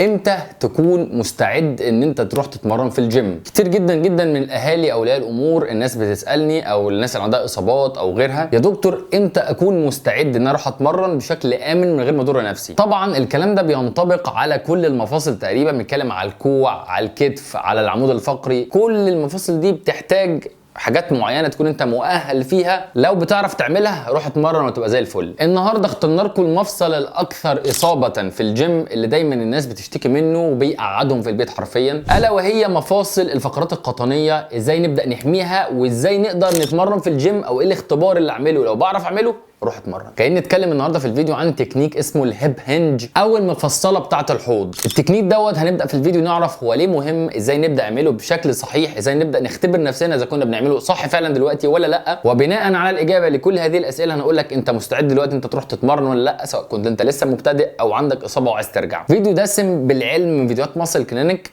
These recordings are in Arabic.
امتى تكون مستعد ان انت تروح تتمرن في الجيم؟ كتير جدا جدا من الاهالي اولياء الامور الناس بتسالني او الناس اللي عندها اصابات او غيرها، يا دكتور امتى اكون مستعد ان انا اروح اتمرن بشكل امن من غير ما اضر نفسي؟ طبعا الكلام ده بينطبق على كل المفاصل تقريبا، بنتكلم على الكوع، على الكتف، على العمود الفقري. كل المفاصل دي بتحتاج حاجات معينه تكون انت مؤهل فيها. لو بتعرف تعملها روح اتمرن وتبقى زي الفل. النهارده اخترنا لكم المفصل الاكثر اصابه في الجيم اللي دايما الناس بتشتكي منه وبيقعدهم في البيت حرفيا، الا وهي مفاصل الفقرات القطنيه. ازاي نبدا نحميها وازاي نقدر نتمرن في الجيم، او ايه الاختبار اللي اعمله لو بعرف اعمله روح اتمرن. جايين نتكلم النهارده في الفيديو عن تكنيك اسمه الهيب هنج او المفصله بتاعه الحوض. التكنيك دوت هنبدا في الفيديو نعرف هو ليه مهم، ازاي نبدا نعمله بشكل صحيح، ازاي نبدا نختبر نفسنا اذا كنا بنعمله صح فعلا دلوقتي ولا لا. وبناء على الاجابه لكل هذه الاسئله هنقول لك انت مستعد دلوقتي انت تروح تتمرن ولا لا، سواء كنت انت لسه مبتدئ او عندك اصابه وعايز ترجع. فيديو دسم بالعلم من فيديوهات ماسل كلينيك.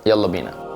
يلا بينا.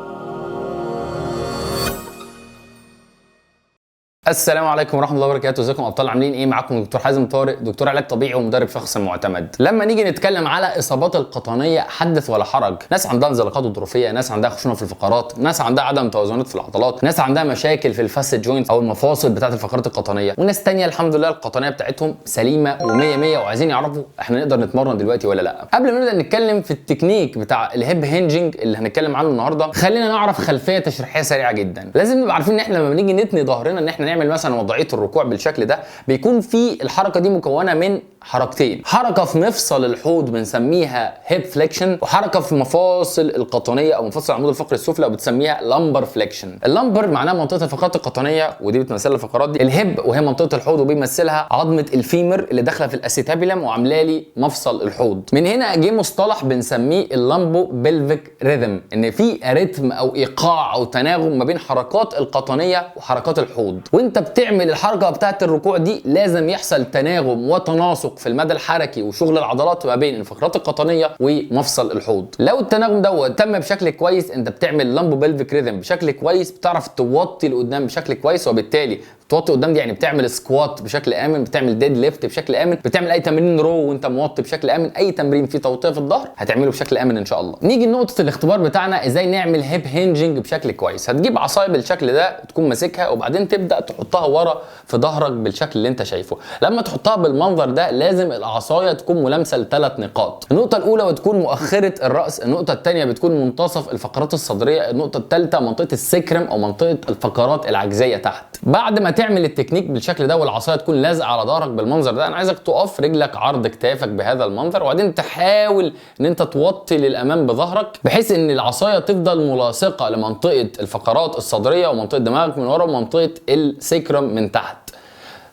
السلام عليكم ورحمه الله وبركاته. ازيكم ابطال؟ عاملين ايه؟ معاكم دكتور حازم طارق، دكتور علاج طبيعي ومدرب شخص معتمد. لما نيجي نتكلم على اصابات القطنيه حدث ولا حرج. ناس عندها انزلاقات غضروفيه، ناس عندها خشونه في الفقرات، ناس عندها عدم توازنات في العضلات، ناس عندها مشاكل في الفاسد جوينت او المفاصل بتاعه الفقرات القطنيه، وناس ثانيه الحمد لله القطنيه بتاعتهم سليمه و100 وعايزين يعرفوا احنا نقدر نتمرن دلوقتي ولا لا. قبل ما نبدا نتكلم في التكنيك بتاع الهيب هنجنج اللي هنتكلم عنه النهارده، خلينا نعرف خلفيه تشريحيه سريعه جدا. لازم نبقى عارفين ان احنا لما بنيجي نتني ظهرنا ان احنا نعمل مثلا وضعيه الركوع بالشكل ده، بيكون في الحركه دي مكونه من حركتين، حركه في مفصل الحوض بنسميها هيب فليكشن، وحركه في مفاصل القطنيه او مفاصل العمود الفقري السفلي وبتسميها لامبر فليكشن. اللامبر معناها منطقه الفقرات القطنيه ودي بتمثل الفقرات دي. الهيب وهي منطقه الحوض وبيمثلها عظمه الفيمر اللي داخله في الاسيتابيلم وعامله لي مفصل الحوض. من هنا جه مصطلح بنسميه اللامبو بلفيك ريذم، ان في رتم او ايقاع او تناغم ما بين حركات القطنيه وحركات الحوض. وانت بتعمل الحركه بتاعه الركوع دي لازم يحصل تناغم وتناسق في المدى الحركي وشغل العضلات ما بين الفقرات القطنيه ومفصل الحوض. لو التناغم دوت تم بشكل كويس انت بتعمل لامبو بلفيك ريذم بشكل كويس، بتعرف توطي لقدام بشكل كويس، وبالتالي توطي قدام دي يعني بتعمل سكوات بشكل امن، بتعمل ديد ليفت بشكل امن، بتعمل اي تمرين رو وانت موطي بشكل امن، اي تمرين فيه توطيه في الظهر هتعمله بشكل امن ان شاء الله. نيجي لنقطه الاختبار بتاعنا، ازاي نعمل هيب هنجنج بشكل كويس. هتجيب عصايه بالشكل ده وتكون ماسكها وبعدين تبدا تحطها ورا في ظهرك بالشكل اللي انت شايفه. لما تحطها بالمنظر ده لازم العصايه تكون ملامسه لثلاث نقاط. النقطه الاولى بتكون مؤخره الراس، النقطه الثانيه بتكون منتصف الفقرات الصدريه، النقطه الثالثه منطقه السكرم او منطقه الفقرات العجزيه تحت. بعد ما تعمل التكنيك بالشكل ده والعصايه تكون لازقه على ظهرك بالمنظر ده، انا عايزك تقف رجلك عرض كتافك بهذا المنظر، وبعدين تحاول ان انت توطي للامام بظهرك بحيث ان العصايه تفضل ملاصقه لمنطقه الفقرات الصدريه ومنطقه دماغك من ورا ومنطقه السكرم من تحت.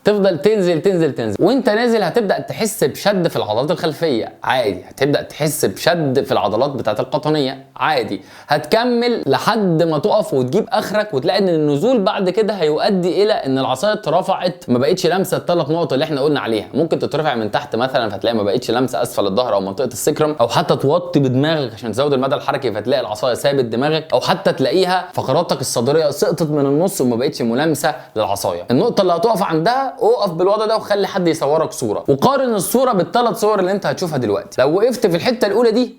تفضل تنزل تنزل تنزل، وانت نازل هتبدا تحس بشد في العضلات الخلفيه عادي، هتبدا تحس بشد في العضلات بتاعت القطنيه عادي، هتكمل لحد ما تقف وتجيب اخرك وتلاقي ان النزول بعد كده هيؤدي الى ان العصايه اترفعت، ما بقتش لامسه الثلاث نقط اللي احنا قلنا عليها. ممكن تترفع من تحت مثلا فتلاقي ما بقتش لامسه اسفل الظهر او منطقه السكرم، او حتى توطي بدماغك عشان تزود المدى الحركي فتلاقي العصايه ثابت دماغك، او حتى تلاقيها فقراتك الصدريه سقطت من النص وما بقتش ملامسه للعصايه. النقطه اللي هتقف عندها اقف بالوضع ده وخلي حد يصورك صوره، وقارن الصوره بالثلاث صور اللي انت هتشوفها دلوقتي. لو وقفت في الحته الاولى دي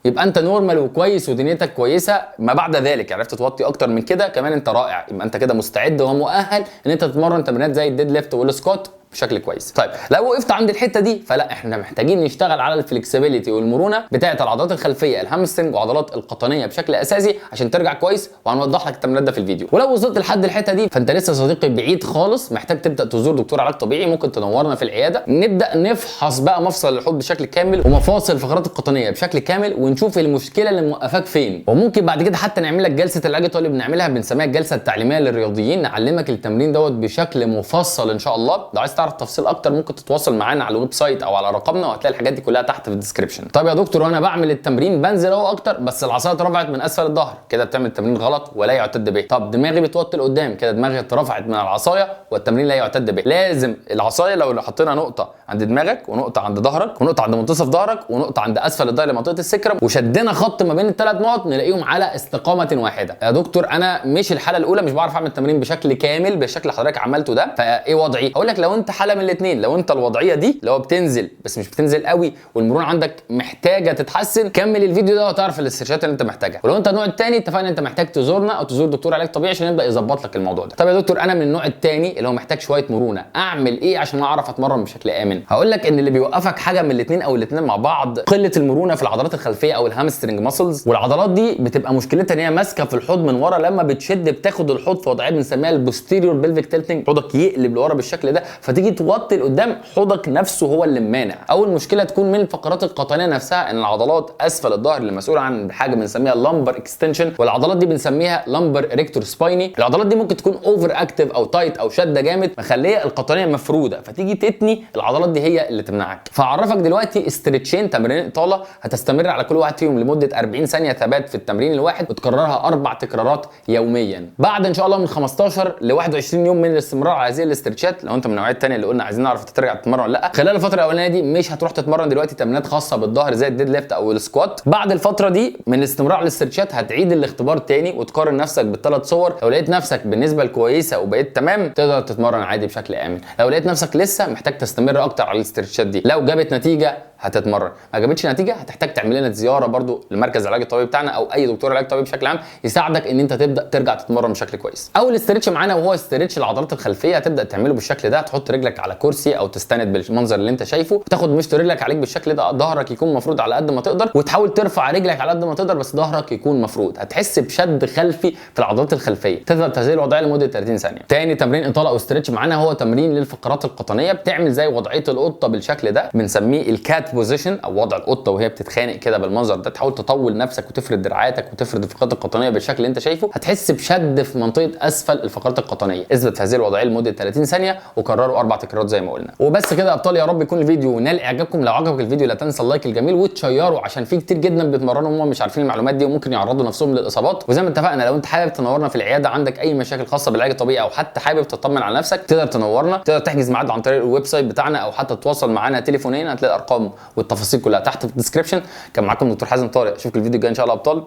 يبقى انت نورمال وكويس ودنيتك كويسه، ما بعد ذلك عرفت توطي اكتر من كده كمان انت رائع، يبقى انت كده مستعد ومؤهل ان انت تتمرن تمرينات زي الديد ليفت والسكوت بشكل كويس. طيب لو وقفت عند الحته دي فلا، احنا محتاجين نشتغل على الفلكسبيليتي والمرونه بتاعه العضلات الخلفيه الهامسترنج وعضلات القطنيه بشكل اساسي عشان ترجع كويس، وهنوضح لك التمرينات ده في الفيديو. ولو وصلت لحد الحته دي فانت لسه صديقي بعيد خالص، محتاج تبدا تزور دكتور علاج طبيعي، ممكن تنورنا في العياده نبدا نفحص بقى مفصل الحوض بشكل كامل ومفاصل الفقرات القطنيه بشكل كامل ونشوف المشكله اللي موقفاك فين. وممكن بعد كده حتى نعمل لك جلسه العلاج الطبيعي اللي بنعملها بنسميها الجلسه التعليميه للرياضيين، نعلمك التمرين دوت بشكل مفصل ان شاء الله. لو عايز تعرف تفاصيل اكتر ممكن تتواصل معانا على الويب سايت او على رقمنا وهتلاقي الحاجات دي كلها تحت في الديسكربشن. طيب يا دكتور وانا بعمل التمرين بنزل اهو اكتر بس العصايه اترفعت من اسفل الظهر، كده بتعمل التمرين غلط ولا يعتد به. طب دماغي بتوطي لقدام، كده دماغي اترفعت من العصايه والتمرين لا يعتد به. لازم العصايه لو حطينا نقطه عند دماغك ونقطه عند ظهرك ونقطه عند منتصف ظهرك ونقطه عند اسفل الظهر لمنطقه السكرم وشدنا خط ما بين الثلاث نقط نلاقيهم على استقامه واحده. يا دكتور انا مش الحاله الاولى مش بعرف اعمل التمرين بشكل كامل بالشكل اللي حضرتك عملته ده، فايه وضعي؟ هقول لك لو انت انت حاله من الاثنين، لو انت الوضعيه دي اللي هو بتنزل بس مش بتنزل قوي والمرونه عندك محتاجه تتحسن، كمل الفيديو ده وهتعرف الاسترتشات اللي انت محتاجها. ولو انت النوع الثاني اتفقنا انت محتاج تزورنا او تزور دكتور علاج طبيعي عشان يبدا يظبط لك الموضوع ده. طب يا دكتور انا من النوع الثاني اللي هو محتاج شويه مرونه، اعمل ايه عشان اعرف اتمرن بشكل امن؟ هقول لك ان اللي بيوقفك حاجه من الاثنين او الاثنين مع بعض، قله المرونه في العضلات الخلفيه او الهامسترنج ماسلز. والعضلات دي بتبقى مشكلتها ان هي ماسكه في الحوض من ورا، لما بتشد بتاخد الحوض في وضعيه بنسميها البوستيريور بلفيك تيلتنج، حوضك يقلب لورا بالشكل ده، فتيجي توطي لقدام حوضك نفسه هو اللي مانع. اول مشكله تكون من الفقرات القطنيه نفسها، ان العضلات اسفل الظهر اللي مسؤوله عن حاجه بنسميها اللامبر اكستنشن، والعضلات دي بنسميها لامبر اريكتور سبايني. العضلات دي ممكن تكون اوفر اكتف او تايت او شده جامد مخليه القطنيه مفروده، فتيجي تتني العضلات دي هي اللي تمنعك. فاعرفك دلوقتي استرتشين تمرين اطاله هتستمر على كل واحد فيهم لمده 40 ثانيه ثبات في التمرين الواحد، وتكررها 4 تكرارات يوميا. بعد ان شاء الله من 15 ل 21 يوم من الاستمرار على هذه الاسترتشات، لو انت من النوعيه الثانيه اللي قلنا عايزين نعرف ترجع تتمرن ولا لا، خلال الفتره الاولانيه دي مش هتروح تتمرن دلوقتي تمرينات خاصه بالظهر زي الديد ليفت او السكوات. بعد الفتره دي من الاستمرار على الاسترتشات هتعيد الاختبار تاني وتقارن نفسك بالثلاث صور، لو لقيت نفسك بالنسبه الكويسه وبقيت تمام تقدر تتمرن عادي بشكل امن. لو لقيت نفسك لسه محتاج تستمر اكتر على الاسترتشات دي، لو جابت نتيجه هتتمرن، ما جابتش نتيجه هتحتاج تعمل لنا زياره برضو لمركز العلاج الطبيعي بتاعنا او اي دكتور علاج طبيعي بشكل عام يساعدك ان انت تبدا ترجع تتمرن بشكل كويس. اول استرتش معانا وهو استرتش العضلات الخلفيه، هتبدا تعمله بالشكل ده، تحط رجلك على كرسي او تستند بالمنظر اللي انت شايفه، وتاخد مشط رجلك عليك بالشكل ده، ظهرك يكون مفرود على قد ما تقدر، وتحاول ترفع رجلك على قد ما تقدر بس ظهرك يكون مفرود. هتحس بشد خلفي في العضلات الخلفيه، تفضل في هذه الوضعيه لمده 30 ثانيه. تاني تمرين اطاله او استرتش معانا هو تمرين للفقرات القطنيه، بتعمل زي وضعيه القطه بالشكل ده، بنسميه الكات بوزيشن او وضع القطه وهي بتتخانق كده بالمنظر ده. تحاول تطول نفسك وتفرد دراعاتك وتفرد الفقرات القطنيه بالشكل اللي انت شايفه، هتحس بشد في منطقه اسفل الفقرات القطنيه. اثبت في هذه الوضعيه لمده 30 ثانيه وكرروا 4 تكرارات زي ما قلنا. وبس كده يا ابطال، يا رب يكون الفيديو نال اعجابكم. لو عجبك الفيديو لا تنسى اللايك الجميل وتشيره، عشان في كتير جدا بيتمرنوا وهم مش عارفين المعلومات دي وممكن يعرضوا نفسهم للاصابات. وزي ما اتفقنا لو انت حابب تنورنا في العياده، عندك اي مشاكل خاصه بالعلاج الطبيعي او حتى حابب تطمن على نفسك، تقدر تنورنا، تقدر تحجز ميعاد عن طريق الويب سايت بتاعنا او حتى تتواصل معانا تليفونيا، هتلاقي الارقام والتفاصيل كلها تحت في الديسكربشن. كان معاكم دكتور حازم طارق، اشوفك الفيديو الجاي ان شاء الله يا ابطال.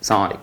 السلام عليكم.